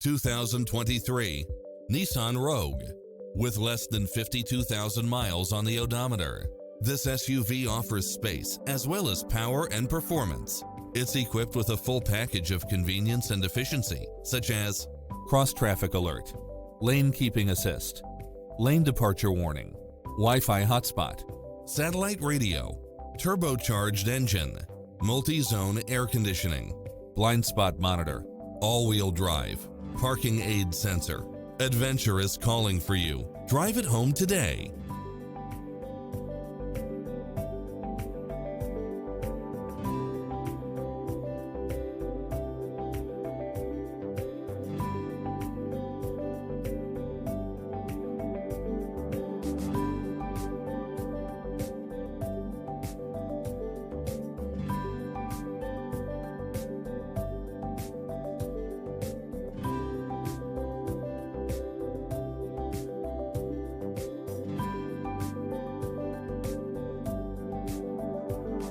2023 Nissan Rogue. With less than 52,000 miles on the odometer, this SUV offers space as well as power and performance. It's equipped with a full package of convenience and efficiency, such as cross-traffic alert, lane keeping assist, lane departure warning, Wi-Fi hotspot, satellite radio, turbocharged engine, multi-zone air conditioning, blind spot monitor, all-wheel drive, parking aid sensor. Adventure is calling for you. Drive it home today.